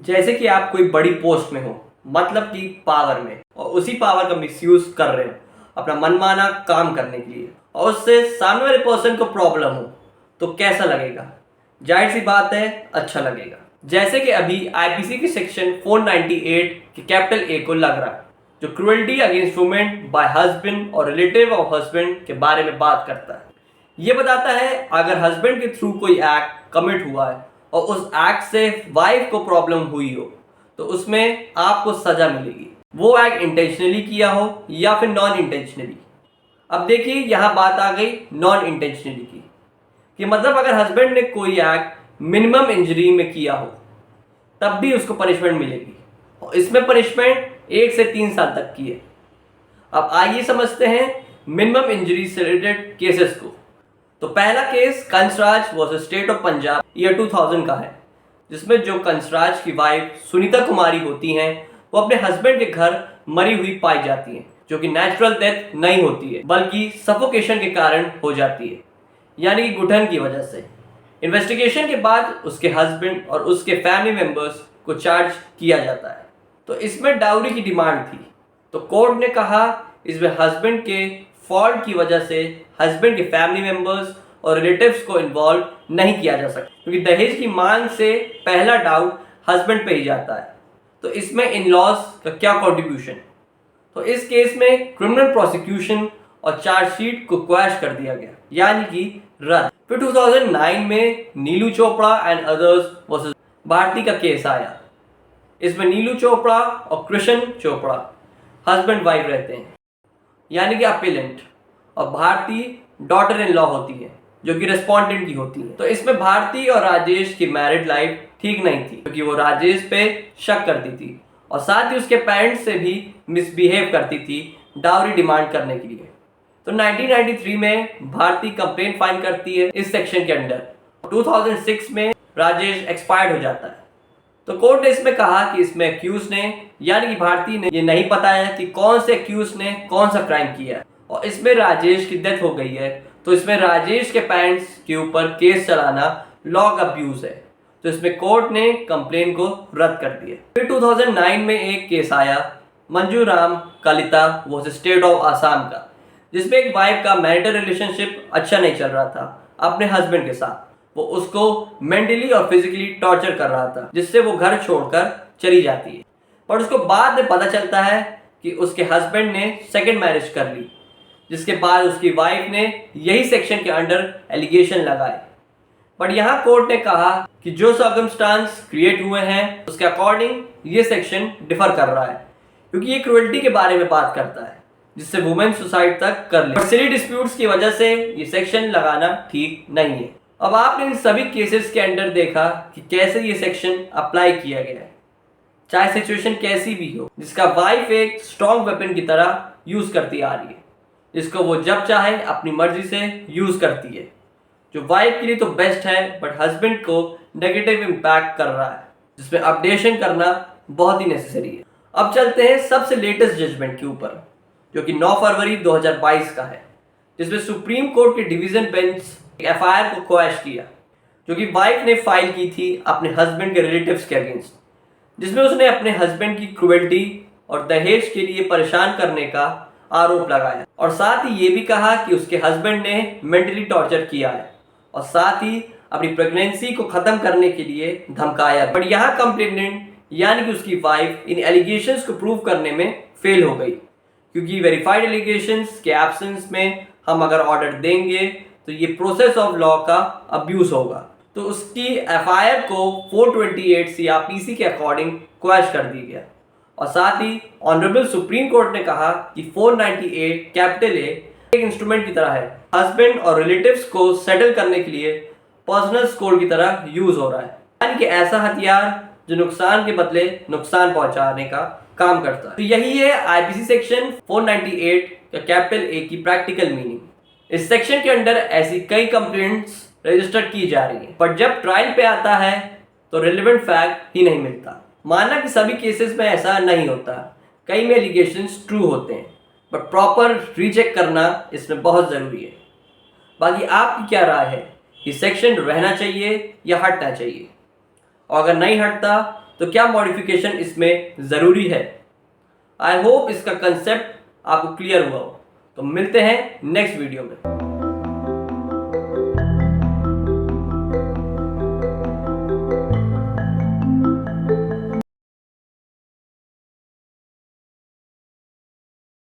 जैसे कि आप कोई बड़ी पोस्ट में हो, मतलब कि पावर में, और उसी पावर का मिसयूज कर रहे हो अपना मनमाना काम करने के लिए, और उससे सामने वाले पर्सन को प्रॉब्लम हो, तो कैसा लगेगा? जाहिर सी बात है, अच्छा लगेगा। जैसे कि अभी आईपीसी के सेक्शन 498 के कैपिटल ए को लग रहा है, जो cruelty against women bye husband और रिलेटिव ऑफ हस्बैंड के बारे में बात करता है। ये बताता है अगर हस्बैंड के थ्रू कोई एक्ट कमिट हुआ है और उस एक्ट से वाइफ को प्रॉब्लम हुई हो, तो उसमें आपको सजा मिलेगी, वो एक्ट इंटेंशनली किया हो या फिर नॉन इंटेंशनली। अब देखिए, यहाँ बात आ गई नॉन इंटेंशनली की, कि मतलब अगर हस्बैंड ने कोई एक्ट मिनिमम इंजरी में किया हो, तब भी उसको पनिशमेंट मिलेगी, और इसमें पनिशमेंट 1 से 3 साल तक की है। अब आइए समझते हैं मिनिमम इंजरी से रिलेटेड केसेस को। तो पहला case Kansraj versus state of Punjab year 2000 का है, जिसमें जो कंसराज की वाइफ सुनीता कुमारी होती हैं, वो अपने हस्बैंड के घर मरी हुई पाई जाती हैं, जो कि नेचुरल डेथ नहीं होती है बल्कि सफोकेशन के कारण हो जाती है, यानी कि घुटन की वजह से। इन्वेस्टिगेशन के बाद उसके हस्बैंड और उसके फैमिली मेंबर्स को चार्ज किया जाता है। तो इसमें डाउरी की डिमांड थी, तो कोर्ट ने कहा इसमें हस्बैंड के फॉल्ट की वजह से हस्बैंड के फैमिली मेंबर्स और रिलेटिव्स को इन्वॉल्व नहीं किया जा सकता, क्योंकि दहेज की मांग से पहला डाउट हस्बैंड पे ही जाता है। तो इसमें इन लॉज का क्या कॉन्ट्रीब्यूशन? तो इस केस में क्रिमिनल प्रोसिक्यूशन और चार्जशीट को क्वैश कर दिया गया, यानी कि रद्द। फिर 2009 में Neelu Chopra and others versus Bharti का केस आया। इसमें नीलू चोपड़ा और कृष्ण चोपड़ा हस्बैंड वाइफ रहते हैं, यानी कि अपीलेंट, और भारती डॉटर इन लॉ होती है, जो कि रेस्पोंडेंट की होती है। तो इसमें भारती और राजेश की मैरिड लाइफ ठीक नहीं थी, क्योंकि वो राजेश पे शक करती थी और साथ ही उसके पेरेंट्स से भी मिसबिहेव करती थी डाउरी डिमांड करने के लिए। तो 1993 में भारती कंप्लेन फाइल करती है इस सेक्शन के अंडर। 2006 में राजेश एक्सपायर्ड हो जाता है। तो कोर्ट ने इसमें कहा कि इसमें एक्यूज ने, यानी कि भारती ने, ये नहीं बताया कि कौन से एक्यूज ने कौन सा क्राइम किया है, और इसमें राजेश की डेथ हो गई है, तो इसमें राजेश के पेरेंट्स के ऊपर केस चलाना लॉ का अब्यूज है। तो इसमें कोर्ट ने कंप्लेन को रद्द कर दिया। फिर 2009 में एक केस आया Manju Ram Kalita versus state of Assam का, जिसमें एक वाइफ का मैरिटल रिलेशनशिप अच्छा नहीं चल रहा था अपने हस्बैंड के साथ। वो उसको मेंटली और फिजिकली टॉर्चर कर रहा था, जिससे वो घर छोड़कर चली जाती है। पर उसको बाद में पता चलता है कि उसके हस्बैंड ने सेकंड मैरिज कर ली, जिसके बाद उसकी वाइफ ने यही सेक्शन के अंडर एलिगेशन लगाए। पर यहाँ कोर्ट ने कहा कि जो सर्कमस्टांस क्रिएट हुए हैं उसके अकॉर्डिंग ये सेक्शन डिफर कर रहा है, क्योंकि ये क्रुएल्टी के बारे में बात करता है, जिससे वुमेन सुसाइड तक कर ले। सिली डिस्प्यूट्स की वजह से ये सेक्शन लगाना ठीक नहीं है। अब आपने इन सभी केसेस के अंडर देखा कि कैसे ये सेक्शन अप्लाई किया गया है, चाहे सिचुएशन कैसी भी हो, जिसका वाइफ एक स्ट्रॉन्ग वेपन की तरह यूज करती आ रही है, जिसको वो जब चाहे अपनी मर्जी से यूज करती है, जो वाइफ के लिए तो बेस्ट है बट हस्बैंड को नेगेटिव इम्पैक्ट कर रहा है, जिसमें अपडेशन करना बहुत ही नेसेसरी है। अब चलते हैं सबसे लेटेस्ट जजमेंट के ऊपर, जो कि 9 फरवरी 2022 का है, जिसमें सुप्रीम कोर्ट के डिवीजन बेंच एफआईआर को क्वैश किया, जो कि वाइफ ने फाइल की थी अपने हस्बैंड के रिलेटिव्स के अगेंस्ट, जिसमें उसने अपने हस्बैंड की क्रुएल्टी और दहेज के लिए परेशान करने का आरोप लगाया, और साथ ही ये भी कहा कि उसके हस्बैंड ने मेंटली टॉर्चर किया है, और साथ ही अपनी प्रेगनेंसी को खत्म करने के लिए धमकाया। बट यहाँ कंप्लेनेंट यानी कि उसकी वाइफ इन एलिगेशंस को प्रूव करने में फेल हो गई, क्योंकि वेरीफाइड एलिगेशंस के एब्सेंस में हम अगर ऑर्डर देंगे तो ये प्रोसेस ऑफ लॉ का अब्यूज होगा। तो उसकी एफआईआर को 428 सीआरपीसी के अकॉर्डिंग क्वैश कर दी गया, और साथ ही ऑनरेबल सुप्रीम कोर्ट ने कहा कि 498 कैपिटल ए एक इंस्ट्रूमेंट की तरह है, हस्बैंड और रिलेटिव्स को सेटल करने के लिए पर्सनल स्कोर की तरह यूज हो रहा है, यानी कि ऐसा हथियार जो नुकसान के बदले नुकसान पहुंचाने का काम करता है। तो यही है आईपीसी सेक्शन 498 का कैपिटल ए की प्रैक्टिकल मीनिंग। इस सेक्शन के अंडर ऐसी कई कंप्लेंट्स रजिस्टर की जा रही हैं, पर जब ट्रायल पे आता है तो रिलेवेंट फैक्ट ही नहीं मिलता। माना कि सभी केसेस में ऐसा नहीं होता, कई में एलिगेशंस ट्रू होते हैं, बट प्रॉपर रीचेक करना इसमें बहुत ज़रूरी है। बाकी आपकी क्या राय है, ये सेक्शन रहना चाहिए या हटना चाहिए? और अगर नहीं हटता तो क्या मॉडिफिकेशन इसमें ज़रूरी है। आई होप इसका कंसेप्ट आपको क्लियर हुआ हो। तो मिलते हैं नेक्स्ट वीडियो में।